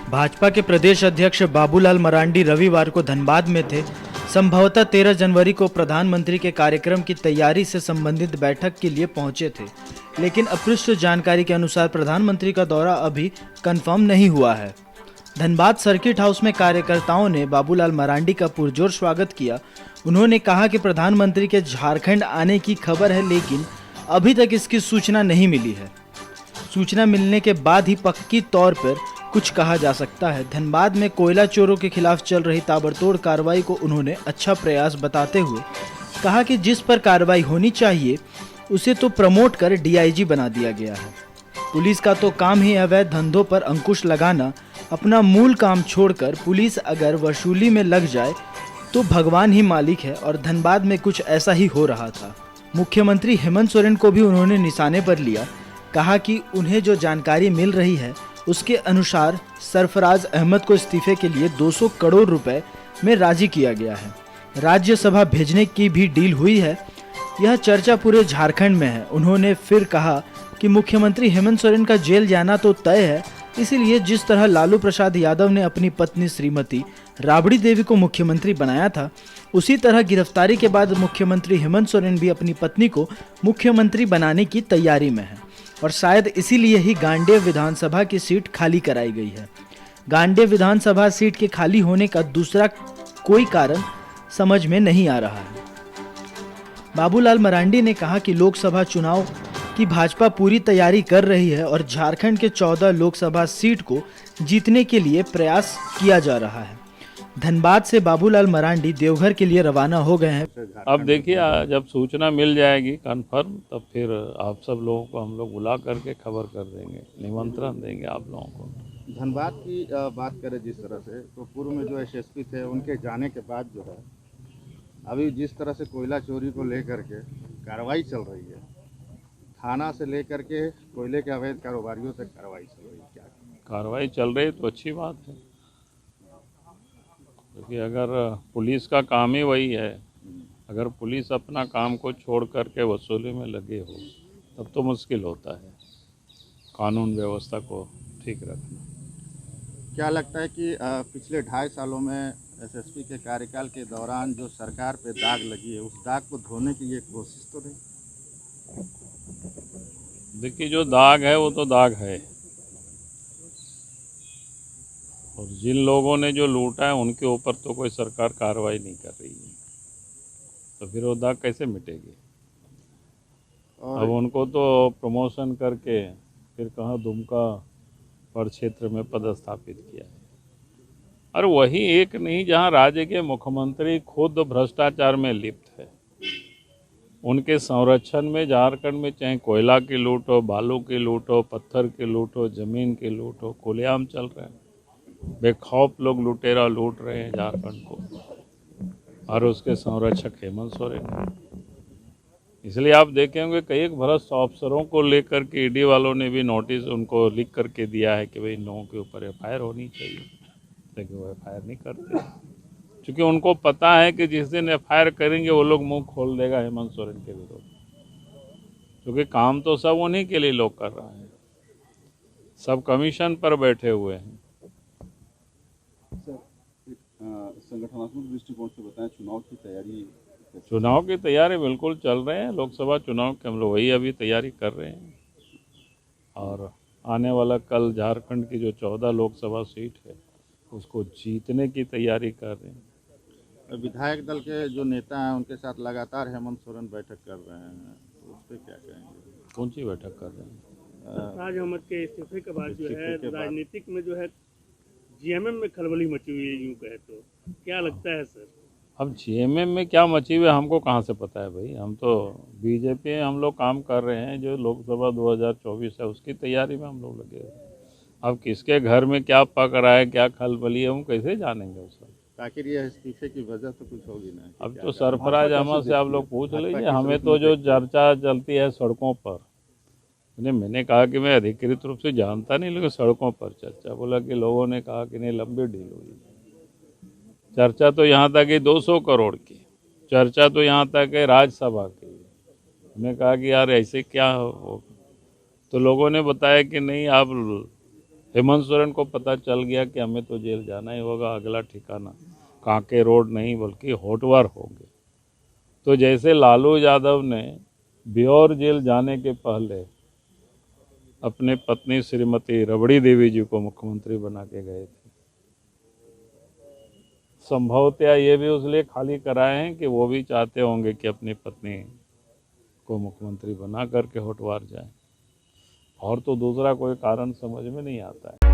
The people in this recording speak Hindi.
भाजपा के प्रदेश अध्यक्ष बाबूलाल मरांडी रविवार को धनबाद में थे। संभवतः 13 जनवरी को प्रधानमंत्री के कार्यक्रम की तैयारी से संबंधित बैठक के लिए पहुंचे थे, लेकिन अपृष्ट जानकारी के अनुसार प्रधानमंत्री का दौरा अभी कंफर्म नहीं हुआ है। धनबाद सर्किट हाउस में कार्यकर्ताओं ने बाबूलाल मरांडी का पुरजोर स्वागत किया। उन्होंने कहा कि प्रधानमंत्री के झारखंड आने की खबर है, लेकिन अभी तक इसकी सूचना नहीं मिली है। सूचना मिलने के बाद ही पक्की तौर पर कुछ कहा जा सकता है। धनबाद में कोयला चोरों के खिलाफ चल रही ताबड़तोड़ कार्रवाई को उन्होंने अच्छा प्रयास बताते हुए कहा कि जिस पर कार्रवाई होनी चाहिए उसे तो प्रमोट कर डीआईजी बना दिया गया है। पुलिस का तो काम ही अवैध धंधों पर अंकुश लगाना। अपना मूल काम छोड़कर पुलिस अगर वसूली में लग जाए तो भगवान ही मालिक है, और धनबाद में कुछ ऐसा ही हो रहा था। मुख्यमंत्री हेमंत सोरेन को भी उन्होंने निशाने पर लिया। कहा कि उन्हें जो जानकारी मिल रही है उसके अनुसार सरफराज अहमद को इस्तीफे के लिए 200 करोड़ रुपए में राजी किया गया है। राज्यसभा भेजने की भी डील हुई है। यह चर्चा पूरे झारखंड में है। उन्होंने फिर कहा कि मुख्यमंत्री हेमंत सोरेन का जेल जाना तो तय है, इसीलिए जिस तरह लालू प्रसाद यादव ने अपनी पत्नी श्रीमती राबड़ी देवी को मुख्यमंत्री बनाया था, उसी तरह गिरफ्तारी के बाद मुख्यमंत्री हेमंत सोरेन भी अपनी पत्नी को मुख्यमंत्री बनाने की तैयारी में है, और शायद इसीलिए ही गांडेय विधानसभा की सीट खाली कराई गई है। गांडेय विधानसभा सीट के खाली होने का दूसरा कोई कारण समझ में नहीं आ रहा है। बाबूलाल मरांडी ने कहा कि लोकसभा चुनाव की भाजपा पूरी तैयारी कर रही है और झारखंड के 14 लोकसभा सीट को जीतने के लिए प्रयास किया जा रहा है। धनबाद से बाबूलाल मरांडी देवघर के लिए रवाना हो गए हैं। अब देखिए, जब सूचना मिल जाएगी कंफर्म, तब फिर आप सब लोगों को हम लोग बुला करके खबर कर देंगे, निमंत्रण देंगे आप लोगों को। धनबाद की बात करें जिस तरह से, तो पूर्व में जो एसएसपी थे उनके जाने के बाद जो है अभी जिस तरह से कोयला चोरी को लेकर के कार्रवाई चल रही है, थाना से लेकर के कोयले के अवैध कारोबारियों तक कार्रवाई चल रही है, क्या कार्रवाई चल रही है तो अच्छी बात है, क्योंकि अगर पुलिस का काम ही वही है, अगर पुलिस अपना काम को छोड़ करके वसूली में लगे हो तब तो मुश्किल होता है कानून व्यवस्था को ठीक रखना। क्या लगता है कि पिछले 2.5 सालों में एसएसपी के कार्यकाल के दौरान जो सरकार पे दाग लगी है, उस दाग को धोने की ये कोशिश तो नहीं? देखिए, जो दाग है वो तो दाग है, और जिन लोगों ने जो लूटा है उनके ऊपर तो कोई सरकार कार्रवाई नहीं कर रही है, तो फिर वो दाग कैसे मिटेगी? अब उनको तो प्रमोशन करके फिर कहाँ दुमका पर क्षेत्र में पदस्थापित किया है, और वही एक नहीं जहाँ राज्य के मुख्यमंत्री खुद भ्रष्टाचार में लिप्त है। उनके संरक्षण में झारखंड में चाहे कोयला की लूट हो, बालू की लूट हो, पत्थर की लूट हो, जमीन की लूट हो, खुलेआम चल रहा है। बेखौफ लोग लुटेरा लूट रहे हैं झारखंड को, और उसके संरक्षक हेमंत सोरेन। इसलिए आप देखेंगे कई भ्रष्ट अफसरों को लेकर के ईडी वालों ने भी नोटिस उनको लिख करके दिया है कि भाई इन लोगों के ऊपर एफआईआर होनी चाहिए, लेकिन वो एफआईआर नहीं करते, क्योंकि उनको पता है कि जिस दिन एफआईआर करेंगे वो लोग मुंह खोल देगा हेमंत सोरेन के विरुद्ध, क्योंकि काम तो सब उन्हीं के लिए लोग कर रहे हैं, सब कमीशन पर बैठे हुए हैं। संगठनात्मक दृष्टिकोण से बताएं, चुनाव की तैयारी बिल्कुल चल रहे हैं। लोकसभा चुनाव के हम लोग वही अभी तैयारी कर रहे हैं, और आने वाला कल झारखंड की जो 14 लोकसभा सीट है उसको जीतने की तैयारी कर रहे हैं। विधायक दल के जो नेता हैं उनके साथ लगातार हेमंत सोरेन बैठक कर रहे हैं, तो उस पर क्या कहेंगे? कौन सी बैठक कर रहे हैं? सरफराज अहमद के इस्तीफे के बाद जो है राजनीतिक में जो है जीएमएम में खलबली मची हुई है, यूँ कहे तो क्या लगता है सर? अब जीएमएम में क्या मची हुई हमको कहाँ से पता है भाई? हम तो बीजेपी हम लोग काम कर रहे हैं, जो लोकसभा 2024 है उसकी तैयारी में हम लोग लगे हुए हैं। अब किसके घर में क्या पक रहा है, क्या खलबली है, हम कैसे जानेंगे उस सब? आखिर ये इस्तीफे की वजह तो कुछ होगी ना? अब तो सरफराज अहमद से आप लोग पूछ लीजिए। हमें तो जो चर्चा चलती है सड़कों पर, मैंने कहा कि मैं अधिकृत रूप से जानता नहीं, लेकिन सड़कों पर चर्चा, बोला कि लोगों ने कहा कि नहीं लंबी डील हुई। चर्चा तो यहाँ तक है 200 करोड़ की, चर्चा तो यहाँ तक है राज्यसभा की। मैंने कहा कि यार ऐसे क्या हो, तो लोगों ने बताया कि नहीं, आप हेमंत सोरेन को पता चल गया कि हमें तो जेल जाना ही होगा, अगला ठिकाना कांके रोड नहीं बल्कि होटवार होंगे। तो जैसे लालू यादव ने ब्योर जेल जाने के पहले अपने पत्नी श्रीमती रबड़ी देवी जी को मुख्यमंत्री बना के गए थे, संभवतया ये भी उसलिए खाली कराए हैं कि वो भी चाहते होंगे कि अपनी पत्नी को मुख्यमंत्री बना करके होटवार जाए, और तो दूसरा कोई कारण समझ में नहीं आता है।